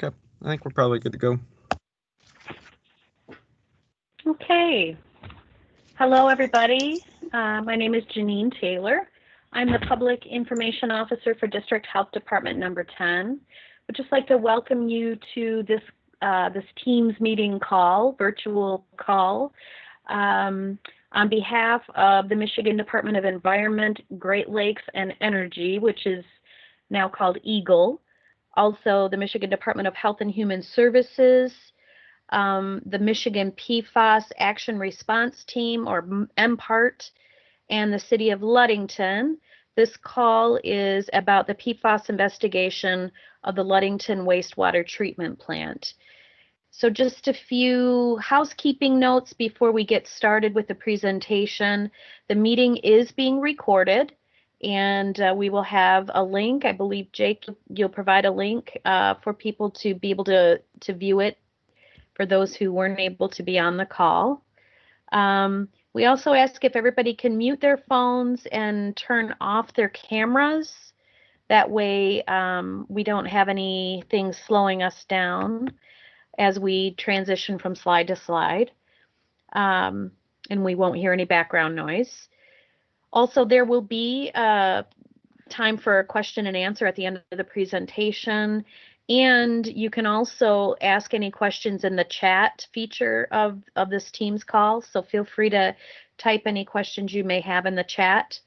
Okay, I think we're probably good to go. Okay. Hello, everybody. My name is Janine Taylor. I'm the Public Information Officer for District Health Department number 10. I'd just like to welcome you to this Teams meeting call, virtual call, on behalf of the Michigan Department of Environment, Great Lakes, and Energy, which is now called EGLE. Also, the Michigan Department of Health and Human Services, the Michigan PFAS Action Response Team, or MPART, and the City of Ludington. This call is about the PFAS investigation of the Ludington wastewater treatment plant. So just a few housekeeping notes before we get started with the presentation. The meeting is being recorded, and we will have a link. I believe, Jake, you'll provide a link for people to be able to view it for those who weren't able to be on the call. We also ask if everybody can mute their phones and turn off their cameras. That way we don't have anything slowing us down as we transition from slide to slide, and we won't hear any background noise. Also, there will be time for a question and answer at the end of the presentation. And you can also ask any questions in the chat feature of this Teams call. So feel free to type any questions you may have in the chat,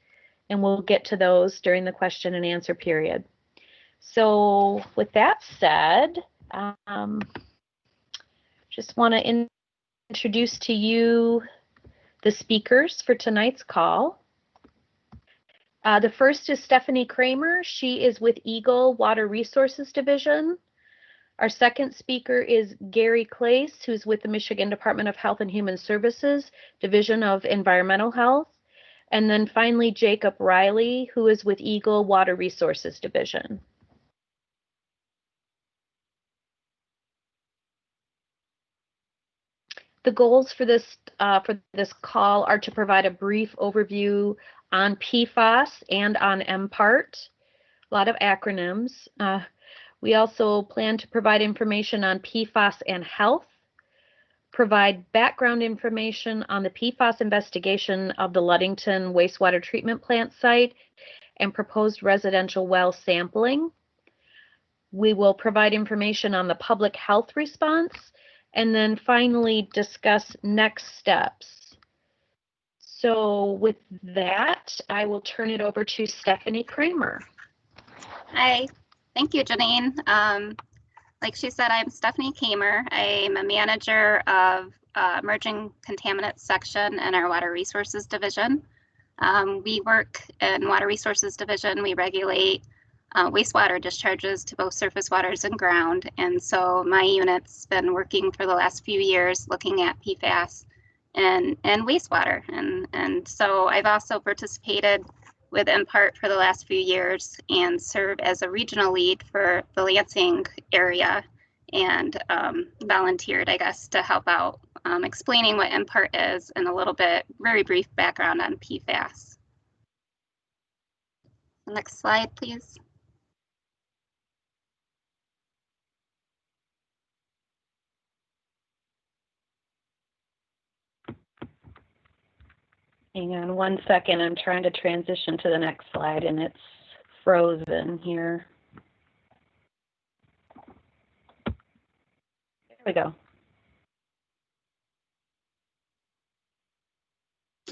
and we'll get to those during the question and answer period. So with that said, just want to introduce to you the speakers for tonight's call. The first is Stephanie Kramer. She is with EGLE Water Resources Division. Our second speaker is Gary Clace, who's with the Michigan Department of Health and Human Services, Division of Environmental Health. And then finally, Jacob Riley, who is with EGLE Water Resources Division. The goals for this call are to provide a brief overview on PFAS and on MPART, a lot of acronyms. We also plan to provide information on PFAS and health, provide background information on the PFAS investigation of the Ludington wastewater treatment plant site and proposed residential well sampling. We will provide information on the public health response, and then finally discuss next steps. So with that, I will turn it over to Stephanie Kramer. Hi, thank you, Janine. Like she said, I'm Stephanie Kramer. I'm a manager of Emerging Contaminants section in our Water Resources Division. We work in Water Resources Division. We regulate wastewater discharges to both surface waters and ground. And so my unit's been working for the last few years looking at PFAS and wastewater. And so I've also participated with MPART for the last few years and serve as a regional lead for the Lansing area, and volunteered, I guess, to help out explaining what MPART is and a little bit, very brief background on PFAS. Next slide, please. Hang on one second, I'm trying to transition to the next slide and it's frozen here. There we go.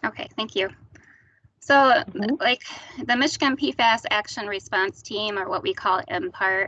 Okay, thank you. So like the Michigan PFAS Action Response Team, or what we call MPART,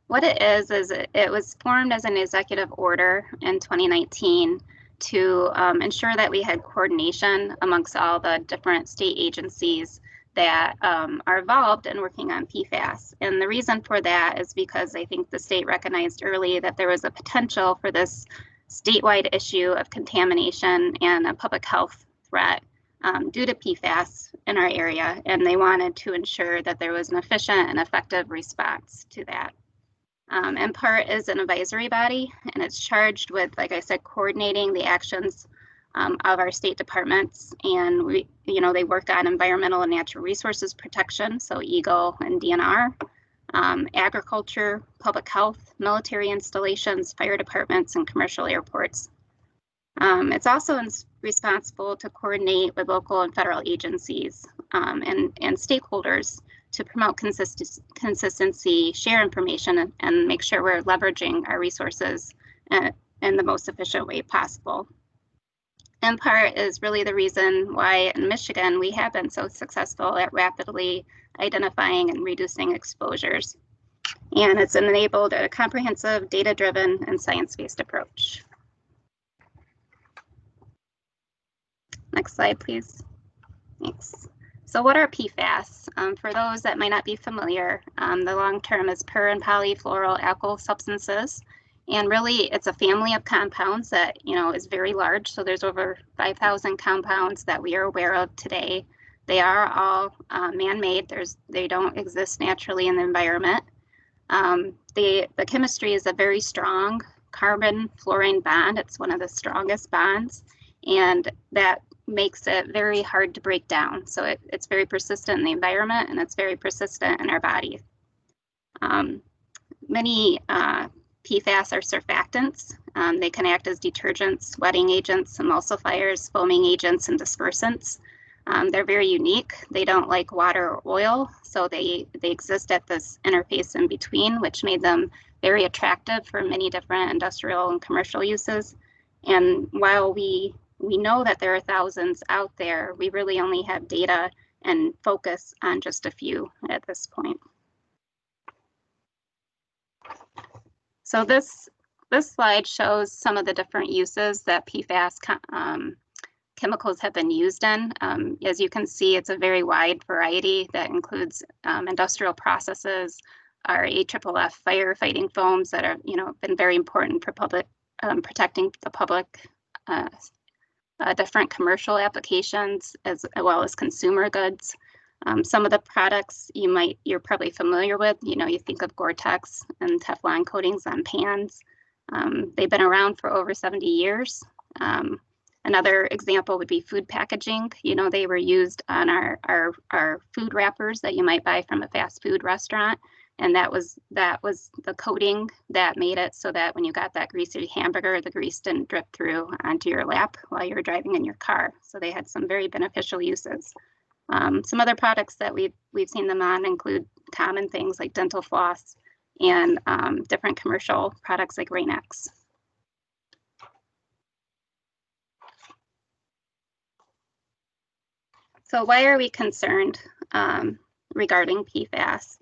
what it is it was formed as an executive order in 2019 to ensure that we had coordination amongst all the different state agencies that are involved in working on PFAS. And the reason for that is because I think the state recognized early that there was a potential for this statewide issue of contamination and a public health threat due to PFAS in our area, and they wanted to ensure that there was an efficient and effective response to that. MPART is an advisory body, and it's charged with, like I said, coordinating the actions of our state departments, and they work on environmental and natural resources protection, so EGLE and DNR, agriculture, public health, military installations, fire departments, and commercial airports. It's also responsible to coordinate with local and federal agencies and stakeholders to promote consistency, share information, and make sure we're leveraging our resources in the most efficient way possible. MPART is really the reason why in Michigan we have been so successful at rapidly identifying and reducing exposures. And it's enabled a comprehensive, data-driven, and science-based approach. Next slide, please. Thanks. So what are PFAS? For those that might not be familiar, the long term is Pere and Polyfluoroalkyl Substances. And really, it's a family of compounds that, is very large. So there's over 5,000 compounds that we are aware of today. They are all man-made. They don't exist naturally in the environment. The chemistry is a very strong carbon-fluorine bond. It's one of the strongest bonds, and that makes it very hard to break down. So it's very persistent in the environment, and it's very persistent in our body. Many PFAS are surfactants. They can act as detergents, wetting agents, emulsifiers, foaming agents, and dispersants. They're very unique. They don't like water or oil, so they exist at this interface in between, which made them very attractive for many different industrial and commercial uses. And while we know that there are thousands out there, we really only have data and focus on just a few at this point. So this slide shows some of the different uses that PFAS chemicals have been used in. As you can see, it's a very wide variety that includes industrial processes, our AFFF firefighting foams that are, been very important for public protecting the public, different commercial applications as well as consumer goods. Some of the products you're probably familiar with, you think of Gore-Tex and Teflon coatings on pans. They've been around for over 70 years. Another example would be food packaging. They were used on our food wrappers that you might buy from a fast food restaurant. And that was the coating that made it so that when you got that greasy hamburger, the grease didn't drip through onto your lap while you were driving in your car. So they had some very beneficial uses. Some other products that we've seen them on include common things like dental floss and different commercial products like Rain-X. So why are we concerned regarding PFAS?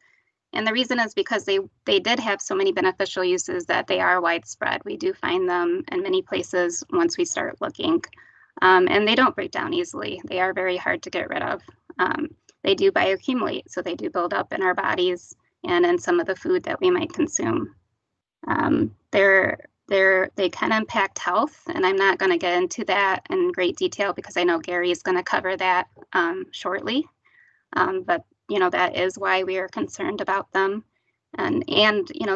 And the reason is because they did have so many beneficial uses that they are widespread. We do find them in many places once we start looking. And they don't break down easily. They are very hard to get rid of. They do bioaccumulate, so they do build up in our bodies and in some of the food that we might consume. They can impact health, and I'm not going to get into that in great detail because I know Gary is going to cover that shortly. But that is why we are concerned about them. And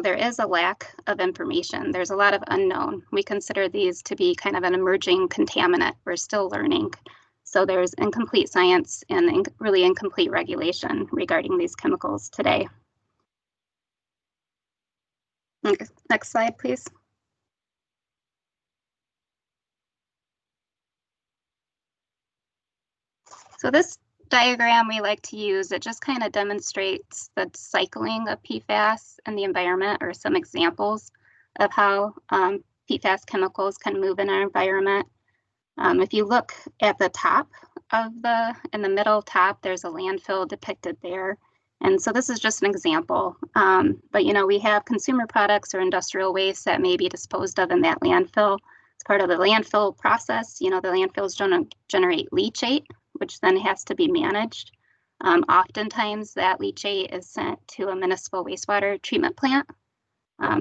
there is a lack of information. There's a lot of unknown. We consider these to be kind of an emerging contaminant. We're still learning. So there's incomplete science and really incomplete regulation regarding these chemicals today. Next slide, please. So this diagram we like to use, it just kind of demonstrates the cycling of PFAS in the environment, or some examples of how PFAS chemicals can move in our environment. If you look at the top of in the middle top, there's a landfill depicted there. And so this is just an example. But we have consumer products or industrial waste that may be disposed of in that landfill. It's part of the landfill process. The landfills generate leachate, which then has to be managed. Oftentimes that leachate is sent to a municipal wastewater treatment plant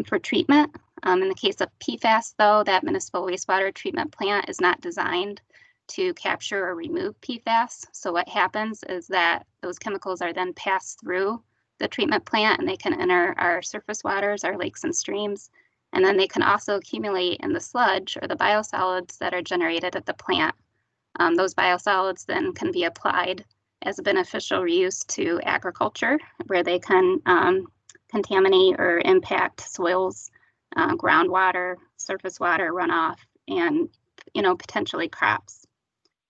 for treatment. In the case of PFAS, though, that municipal wastewater treatment plant is not designed to capture or remove PFAS. So what happens is that those chemicals are then passed through the treatment plant, and they can enter our surface waters, our lakes and streams. And then they can also accumulate in the sludge or the biosolids that are generated at the plant. Those biosolids then can be applied as a beneficial reuse to agriculture, where they can contaminate or impact soils, groundwater, surface water runoff, and potentially crops.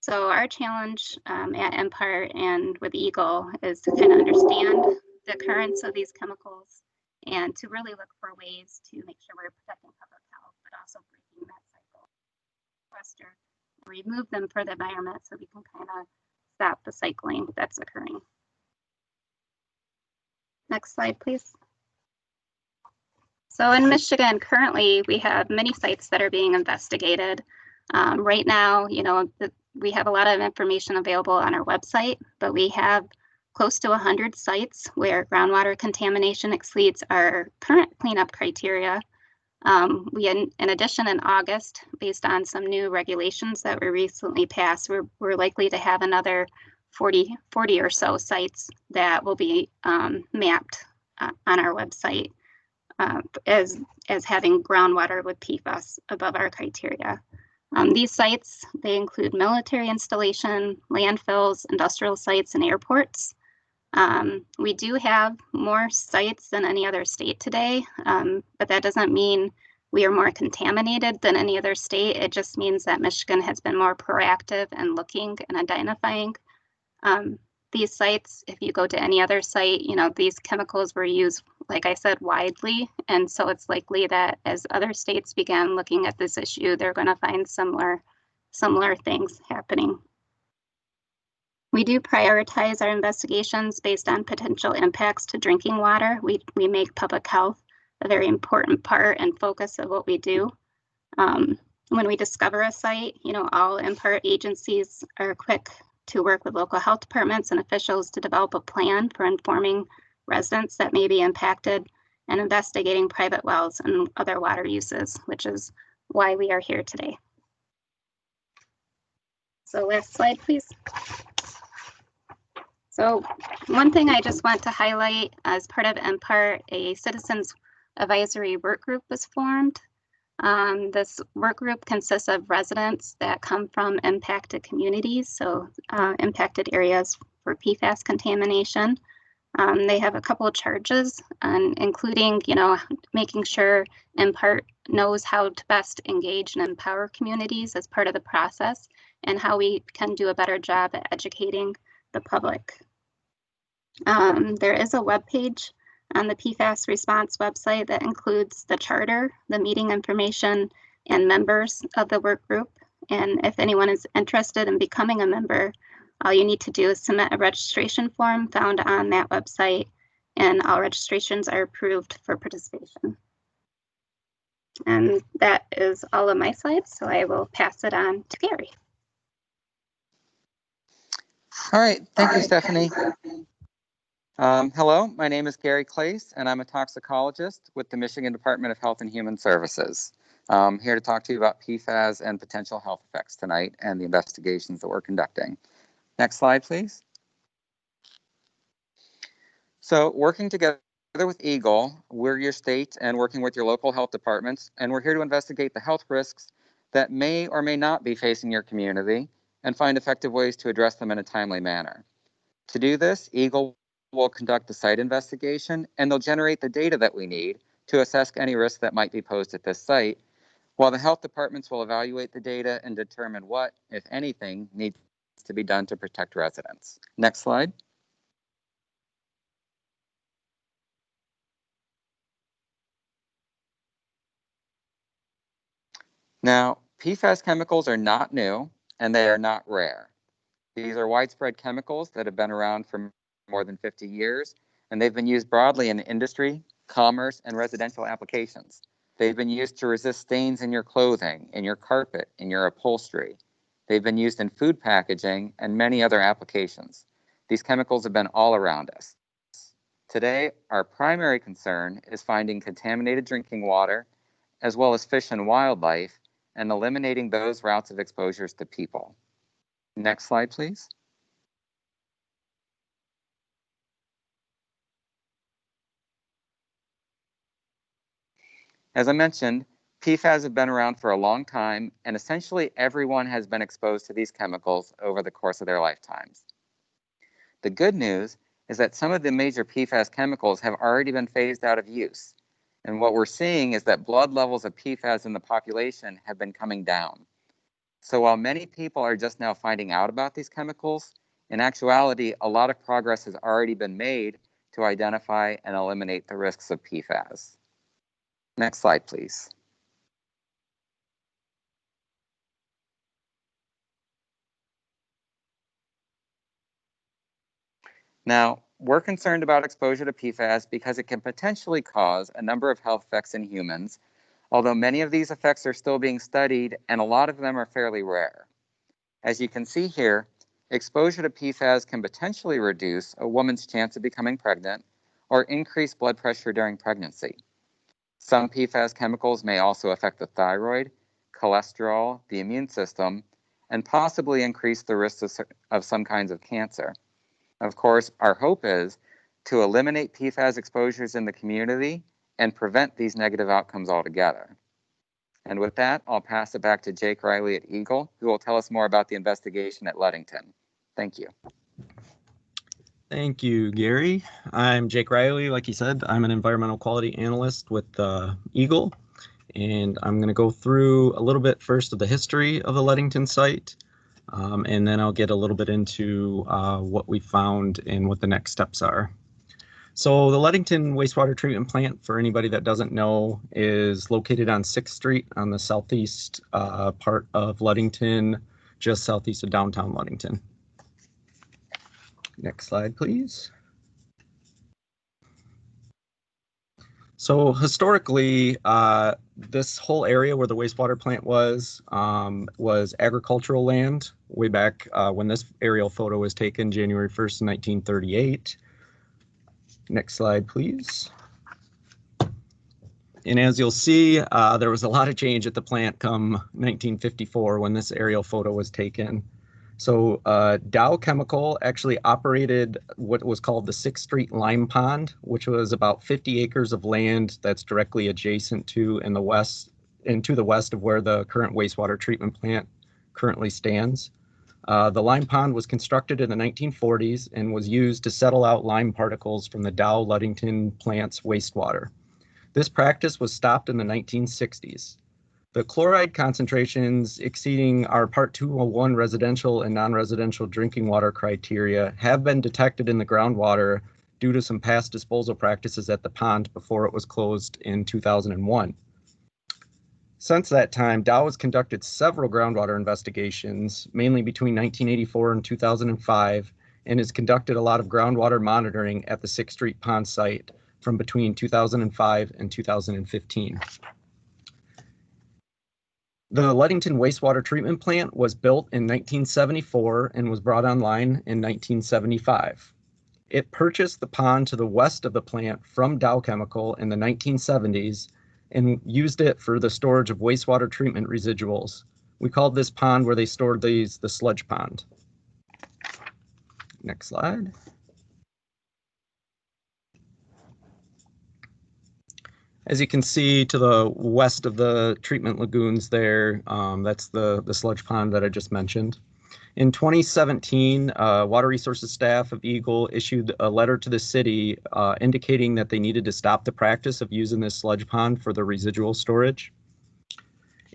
So our challenge at Empire and with Eagle is to kind of understand the occurrence of these chemicals and to really look for ways to make sure we're protecting public health, but also breaking that cycle. Sequester, remove them for the environment so we can kind of stop the cycling that's occurring. Next slide, please. So in Michigan, currently, we have many sites that are being investigated. Right now, we have a lot of information available on our website, but we have close to 100 sites where groundwater contamination exceeds our current cleanup criteria. In addition, in August, based on some new regulations that were recently passed, we're likely to have another 40 or so sites that will be mapped on our website as having groundwater with PFAS above our criteria. These sites, they include military installation, landfills, industrial sites, and airports. We do have more sites than any other state today, but that doesn't mean we are more contaminated than any other state. It just means that Michigan has been more proactive in looking and identifying these sites. If you go to any other site, these chemicals were used, like I said, widely. And so it's likely that as other states began looking at this issue, they're going to find similar things happening. We do prioritize our investigations based on potential impacts to drinking water. We make public health a very important part and focus of what we do. When we discover a site, all Empire agencies are quick to work with local health departments and officials to develop a plan for informing residents that may be impacted and investigating private wells and other water uses, which is why we are here today. So last slide, please. So one thing I just want to highlight, as part of Empire, a citizens advisory work group was formed. This work group consists of residents that come from impacted communities, so impacted areas for PFAS contamination. They have a couple of charges, including, making sure Empire knows how to best engage and empower communities as part of the process, and how we can do a better job at educating the public. There is a webpage on the PFASResponse website that includes the charter, the meeting information, and members of the work group. And if anyone is interested in becoming a member, all you need to do is submit a registration form found on that website, and all registrations are approved for participation. And that is all of my slides, so I will pass it on to Gary. All right, thank you, Stephanie. Hello, my name is Gary Clace, and I'm a toxicologist with the Michigan Department of Health and Human Services. I'm here to talk to you about PFAS and potential health effects tonight and the investigations that we're conducting. Next slide, please. So working together with Eagle, we're your state and working with your local health departments, and we're here to investigate the health risks that may or may not be facing your community and find effective ways to address them in a timely manner. To do this, Eagle will conduct the site investigation, and they'll generate the data that we need to assess any risks that might be posed at this site, while the health departments will evaluate the data and determine what, if anything, needs to be done to protect residents. Next slide. Now, PFAS chemicals are not new, and they are not rare. These are widespread chemicals that have been around for more than 50 years, and they've been used broadly in industry, commerce, and residential applications. They've been used to resist stains in your clothing, in your carpet, in your upholstery. They've been used in food packaging and many other applications. These chemicals have been all around us. Today, our primary concern is finding contaminated drinking water, as well as fish and wildlife, and eliminating those routes of exposures to people. Next slide, please. As I mentioned, PFAS have been around for a long time, and essentially everyone has been exposed to these chemicals over the course of their lifetimes. The good news is that some of the major PFAS chemicals have already been phased out of use. And what we're seeing is that blood levels of PFAS in the population have been coming down. So while many people are just now finding out about these chemicals, in actuality, a lot of progress has already been made to identify and eliminate the risks of PFAS. Next slide, please. Now, we're concerned about exposure to PFAS because it can potentially cause a number of health effects in humans, although many of these effects are still being studied and a lot of them are fairly rare. As you can see here, exposure to PFAS can potentially reduce a woman's chance of becoming pregnant or increase blood pressure during pregnancy. Some PFAS chemicals may also affect the thyroid, cholesterol, the immune system, and possibly increase the risk of some kinds of cancer. Of course, our hope is to eliminate PFAS exposures in the community and prevent these negative outcomes altogether. And with that, I'll pass it back to Jake Riley at Eagle, who will tell us more about the investigation at Ludington. Thank you. Thank you, Gary. I'm Jake Riley. Like you said, I'm an environmental quality analyst with Eagle, and I'm going to go through a little bit first of the history of the Ludington site, and then I'll get a little bit into what we found and what the next steps are. So the Ludington wastewater treatment plant, for anybody that doesn't know, is located on 6th Street on the southeast part of Ludington, just southeast of downtown Ludington. Next slide, please. So historically, this whole area where the wastewater plant was agricultural land way back when this aerial photo was taken January 1st, 1938. Next slide, please. And as you'll see, there was a lot of change at the plant come 1954 when this aerial photo was taken. So Dow Chemical actually operated what was called the 6th Street Lime Pond, which was about 50 acres of land that's directly adjacent to in the west and to the west of where the current wastewater treatment plant currently stands. The lime pond was constructed in the 1940s and was used to settle out lime particles from the Dow Ludington plant's wastewater. This practice was stopped in the 1960s. The chloride concentrations exceeding our Part 201 residential and non-residential drinking water criteria have been detected in the groundwater due to some past disposal practices at the pond before it was closed in 2001. Since that time, Dow has conducted several groundwater investigations, mainly between 1984 and 2005, and has conducted a lot of groundwater monitoring at the 6th Street Pond site from between 2005 and 2015. The Ludington wastewater treatment plant was built in 1974 and was brought online in 1975. It purchased the pond to the west of the plant from Dow Chemical in the 1970s and used it for the storage of wastewater treatment residuals. We called this pond where they stored these the sludge pond. Next slide. As you can see to the west of the treatment lagoons there, that's the sludge pond that I just mentioned. In 2017, Water Resources staff of Eagle issued a letter to the city indicating that they needed to stop the practice of using this sludge pond for the residual storage.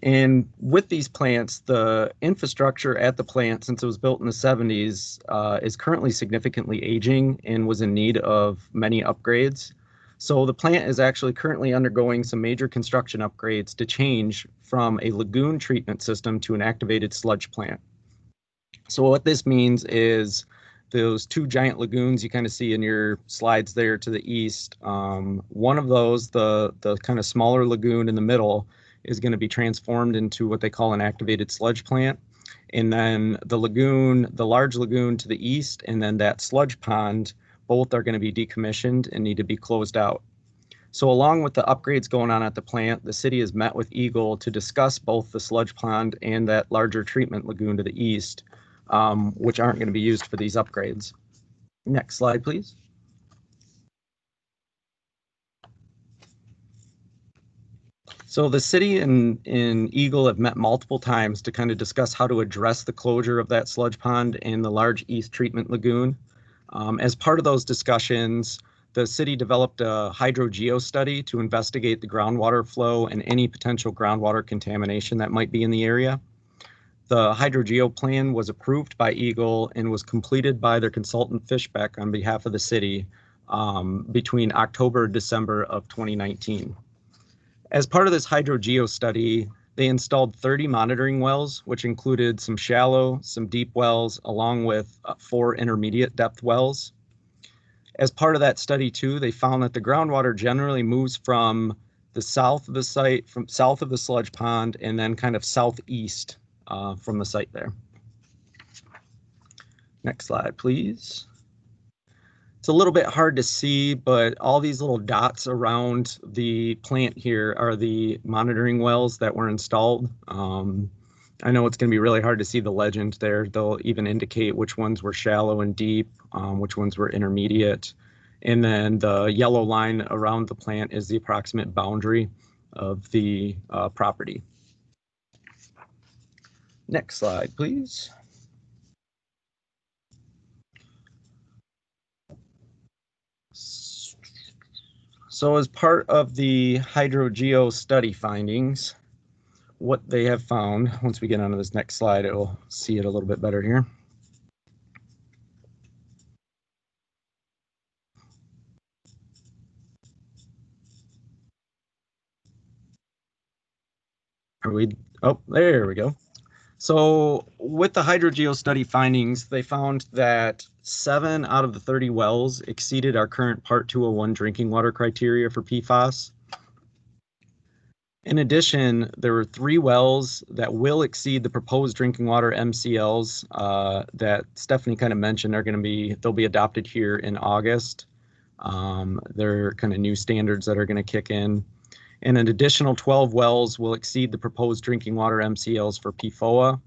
And with these plants, the infrastructure at the plant, since it was built in the 70s, is currently significantly aging and was in need of many upgrades. So the plant is actually currently undergoing some major construction upgrades to change from a lagoon treatment system to an activated sludge plant. So what this means is those two giant lagoons you kind of see in your slides there to the east, one of those, the kind of smaller lagoon in the middle, is going to be transformed into what they call an activated sludge plant. And then the lagoon, the large lagoon to the east, and then that sludge pond, both are going to be decommissioned and need to be closed out. So along with the upgrades going on at the plant, the city has met with Eagle to discuss both the sludge pond and that larger treatment lagoon to the east, which aren't going to be used for these upgrades. Next slide, please. So the city and Eagle have met multiple times to kind of discuss how to address the closure of that sludge pond and the large east treatment lagoon. As part of those discussions, the city developed a hydrogeo study to investigate the groundwater flow and any potential groundwater contamination that might be in the area. The hydrogeo plan was approved by Eagle and was completed by their consultant Fishbeck on behalf of the city between October and December of 2019. As part of this hydrogeo study, they installed 30 monitoring wells, which included some shallow, some deep wells, along with 4 intermediate depth wells. As part of that study too, they found that the groundwater generally moves from the south of the site, from south of the sludge pond, and then kind of southeast from the site there. Next slide, please. It's a little bit hard to see, but all these little dots around the plant here are the monitoring wells that were installed. I know it's going to be really hard to see the legend there. They'll even indicate which ones were shallow and deep, which ones were intermediate. And then the yellow line around the plant is the approximate boundary of the property. Next slide, please. So as part of the hydrogeo study findings, what they have found, once we get onto this next slide, it will see it a little bit better here. Are we, oh, there we go. So with the hydrogeo study findings, they found that 7 out of the 30 wells exceeded our current Part 201 drinking water criteria for PFAS. In addition, there were 3 wells that will exceed the proposed drinking water MCLs that Stephanie kind of mentioned are going to be, they'll be adopted here in August. They're kind of new standards that are going to kick in. And an additional 12 wells will exceed the proposed drinking water MCLs for PFOA.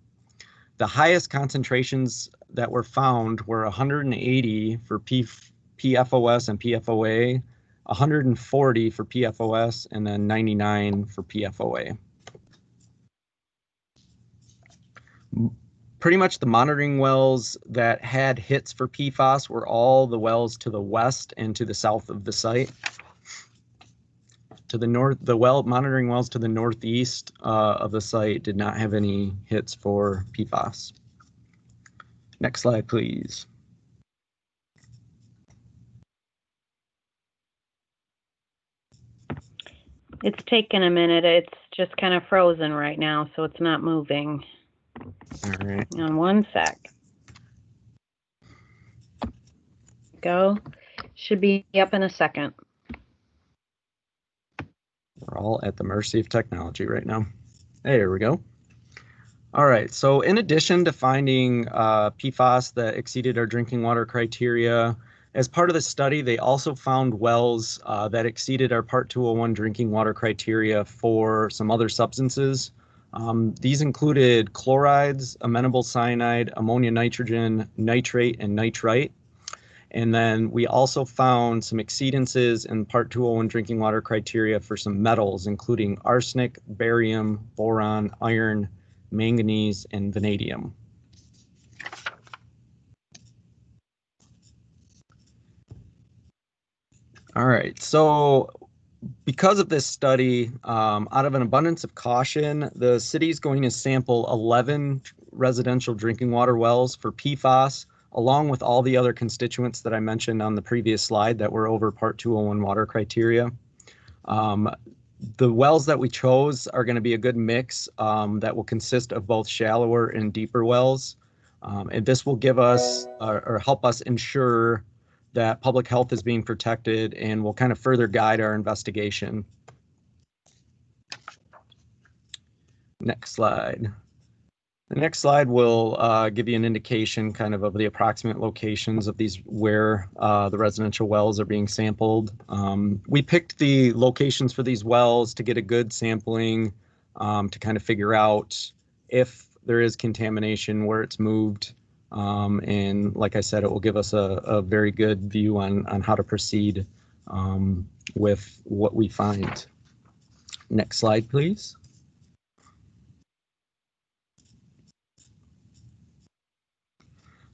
The highest concentrations that were found were 180 for PFOS and PFOA, 140 for PFOS, and then 99 for PFOA. Pretty much the monitoring wells that had hits for PFAS were all the wells to the west and to the south of the site. To the north, the monitoring wells to the northeast of the site did not have any hits for PFAS. Next slide, please. It's taken a minute. It's just kind of frozen right now, so it's not moving. All right. Hang on one sec. Go. Should be up in a second. We're all at the mercy of technology right now. There we go. All right, so in addition to finding PFAS that exceeded our drinking water criteria, as part of the study, they also found wells that exceeded our Part 201 drinking water criteria for some other substances. These included chlorides, amenable cyanide, ammonia nitrogen, nitrate, and nitrite. And then we also found some exceedances in Part 201 drinking water criteria for some metals, including arsenic, barium, boron, iron, manganese, and vanadium. All right, so because of this study, out of an abundance of caution, the city is going to sample 11 residential drinking water wells for PFAS, along with all the other constituents that I mentioned on the previous slide that were over Part 201 water criteria. The wells that we chose are going to be a good mix that will consist of both shallower and deeper wells. And this will give us or help us ensure that public health is being protected and will kind of further guide our investigation. Next slide. The next slide will give you an indication kind of the approximate locations of these where the residential wells are being sampled. We picked the locations for these wells to get a good sampling to kind of figure out if there is contamination, where it's moved. And like I said, it will give us a very good view on how to proceed with what we find. Next slide, please.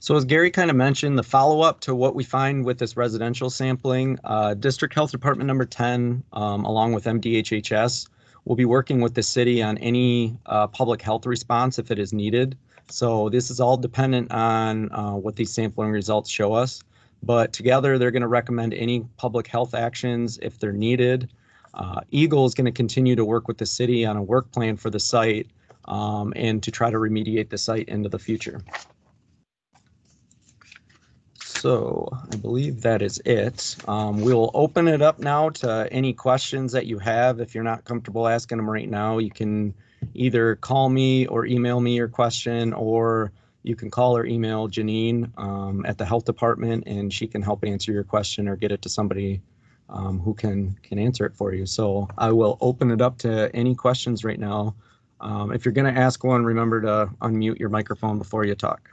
So as Gary kind of mentioned, the follow-up to what we find with this residential sampling, District Health Department number 10, along with MDHHS, will be working with the city on any public health response if it is needed. So this is all dependent on what these sampling results show us. But together, they're going to recommend any public health actions if they're needed. Eagle is going to continue to work with the city on a work plan for the site and to try to remediate the site into the future. So I believe that is it. We'll open it up now to any questions that you have. If you're not comfortable asking them right now, you can either call me or email me your question, or you can call or email Janine at the health department, and she can help answer your question or get it to somebody who can answer it for you. So I will open it up to any questions right now. If you're going to ask one, remember to unmute your microphone before you talk.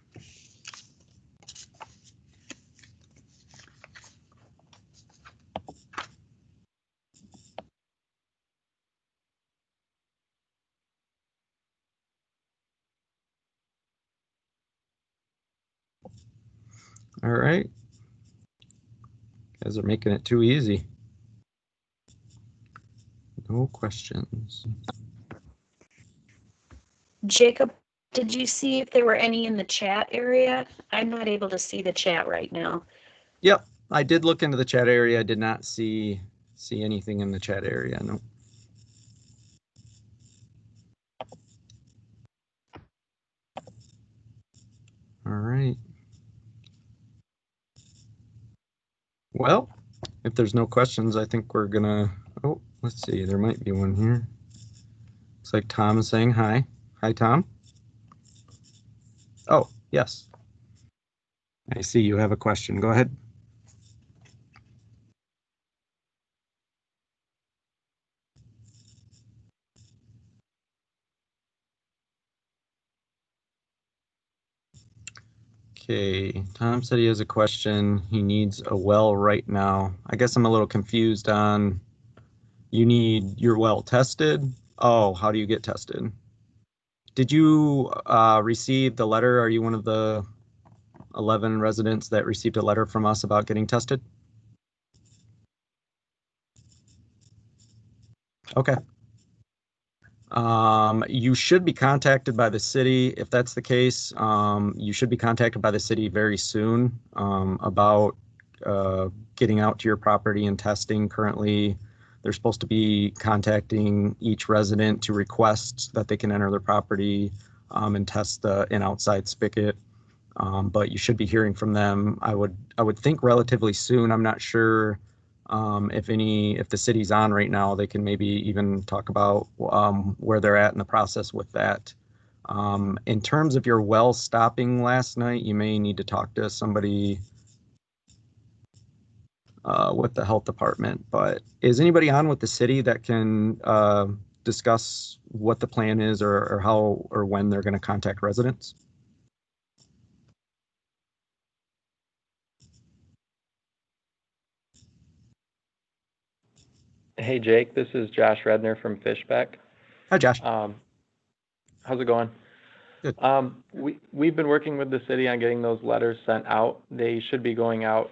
All right. You guys are making it too easy. No questions. Jacob, did you see if there were any in the chat area? I'm not able to see the chat right now. Yep, I did look into the chat area. I did not see anything in the chat area. No. All right. Well, if there's no questions, I think we're gonna, oh, let's see, there might be one here. Looks like Tom is saying hi. Hi, Tom. Oh, yes. I see you have a question. Go ahead. Okay, Tom said he has a question. He needs a well right now. I guess I'm a little confused on, you need your well tested? Oh, how do you get tested? Did you receive the letter? Are you one of the 11 residents that received a letter from us about getting tested? Okay. You should be contacted by the city. If that's the case, you should be contacted by the city very soon about getting out to your property and testing. Currently, they're supposed to be contacting each resident to request that they can enter their property and test an outside spigot. But you should be hearing from them. I would think relatively soon. I'm not sure if the city's on right now. They can maybe even talk about where they're at in the process with that. In terms of your well stopping last night, you may need to talk to somebody with the health department. But is anybody on with the city that can discuss what the plan is or how or when they're going to contact residents? Hey, Jake, this is Josh Redner from Fishbeck. Hi, Josh. How's it going? Good. We've been working with the city on getting those letters sent out. They should be going out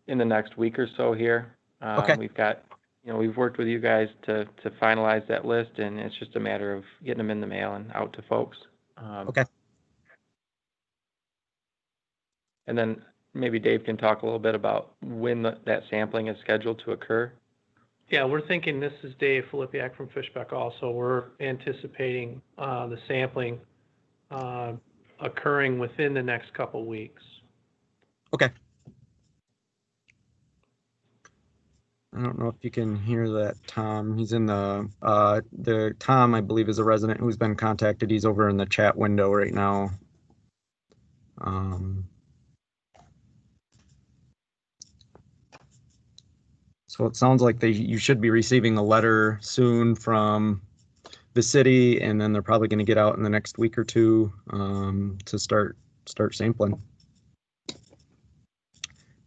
in the next week or so here. Okay. We've worked with you guys to finalize that list, and it's just a matter of getting them in the mail and out to folks. Okay. And then maybe Dave can talk a little bit about when that sampling is scheduled to occur. Yeah, we're thinking, this is Dave Filipiak from Fishbeck also. We're anticipating the sampling occurring within the next couple weeks. Okay. I don't know if you can hear that, Tom. He's in the Tom, I believe, is a resident who's been contacted. He's over in the chat window right now. So it sounds like you should be receiving a letter soon from the city, and then they're probably going to get out in the next week or two to start sampling.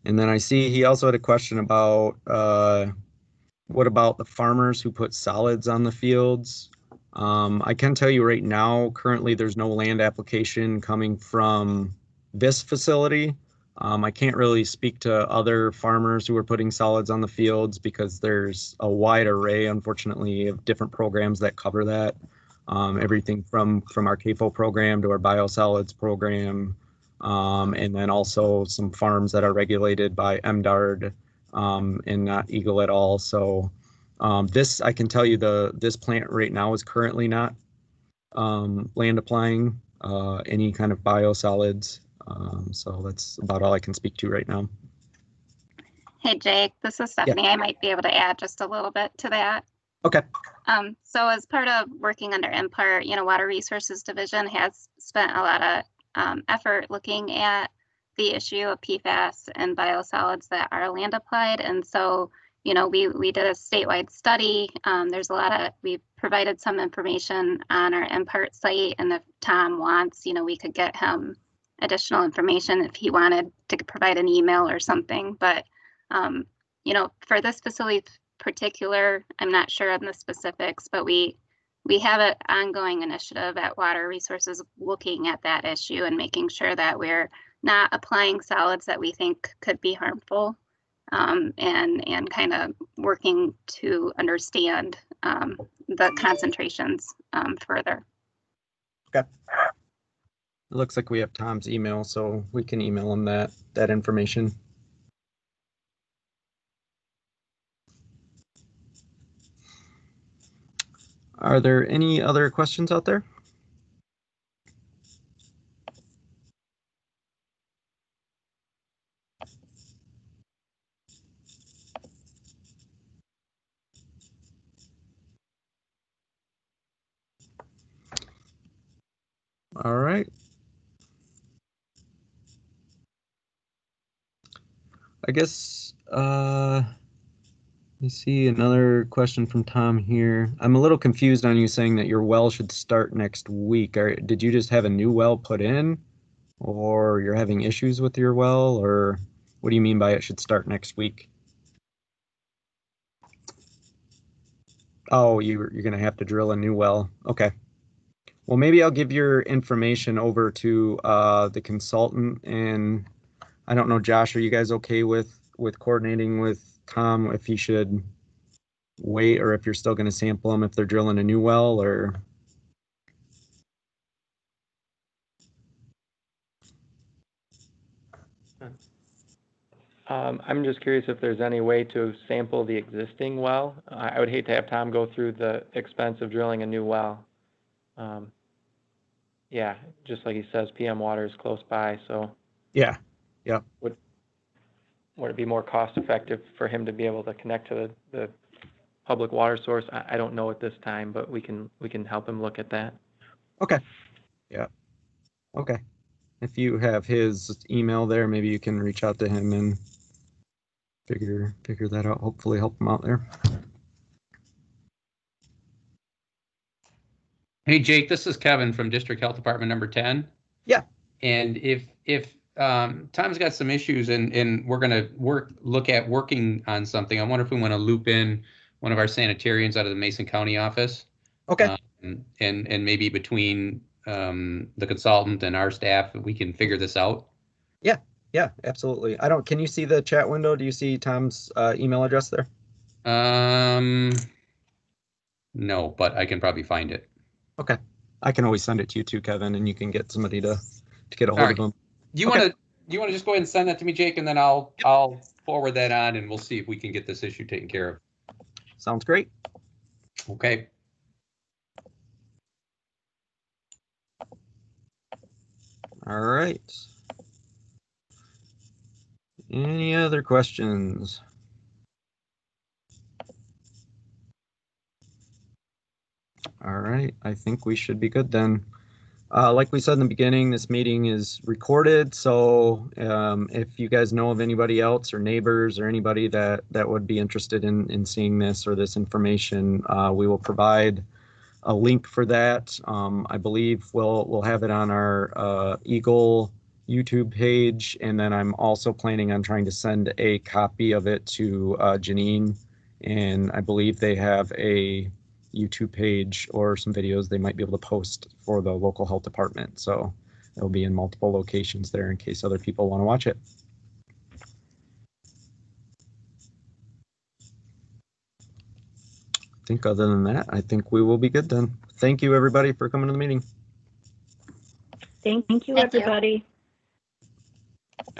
And then I see he also had a question about what about the farmers who put solids on the fields? I can tell you right now, currently there's no land application coming from this facility. I can't really speak to other farmers who are putting solids on the fields because there's a wide array, unfortunately, of different programs that cover that. Everything from our CAFO program to our biosolids program, and then also some farms that are regulated by MDARD and not Eagle at all. So this, I can tell you, this plant right now is currently not land applying any kind of biosolids. So that's about all I can speak to right now. Hey, Jake, this is Stephanie. I might be able to add just a little bit to that. Okay. So as part of working under MPART, Water Resources Division has spent a lot of effort looking at the issue of PFAS and biosolids that are land applied. And so, we did a statewide study. We provided some information on our MPART site, and if Tom wants, we could get him additional information if he wanted to provide an email or something. But, for this facility particular, I'm not sure on the specifics, but we have an ongoing initiative at Water Resources looking at that issue and making sure that we're not applying solids that we think could be harmful, and kind of working to understand the concentrations further. Okay. It looks like we have Tom's email, so we can email him that information. Are there any other questions out there? All right. I guess, let me see another question from Tom here. I'm a little confused on you saying that your well should start next week. Did you just have a new well put in, or you're having issues with your well, or what do you mean by it should start next week? Oh, you're going to have to drill a new well. Okay. Well, maybe I'll give your information over to the consultant, and I don't know, Josh, are you guys okay with coordinating with Tom if he should wait, or if you're still going to sample them if they're drilling a new well, or? I'm just curious if there's any way to sample the existing well. I would hate to have Tom go through the expense of drilling a new well. Yeah, just like he says, PM water is close by, so. Yeah, yeah. Would it be more cost effective for him to be able to connect to the public water source? I don't know at this time, but we can help him look at that. Okay. Yeah. Okay. If you have his email there, maybe you can reach out to him and figure that out. Hopefully help him out there. Hey, Jake, this is Kevin from District Health Department number 10. Yeah. And if Tom's got some issues and we're going to look at working on something, I wonder if we want to loop in one of our sanitarians out of the Mason County office. Okay. And maybe between the consultant and our staff, we can figure this out. Yeah. Yeah, absolutely. Can you see the chat window? Do you see Tom's email address there? No, but I can probably find it. Okay. I can always send it to you too, Kevin, and you can get somebody to get a hold of him. Do you want to just go ahead and send that to me, Jake, and then I'll forward that on, and we'll see if we can get this issue taken care of. Sounds great. Okay. All right. Any other questions? All right, I think we should be good then. Like we said in the beginning, this meeting is recorded, so if you guys know of anybody else or neighbors or anybody that would be interested in seeing this or this information, we will provide a link for that. I believe we'll have it on our Eagle YouTube page, and then I'm also planning on trying to send a copy of it to Janine, and I believe they have a YouTube page or some videos they might be able to post for the local health department. So It'll be in multiple locations there in case other people want to watch it. I think other than that, I think we will be good then. Thank you, everybody, for coming to the meeting. Thank you, Thank you. everybody.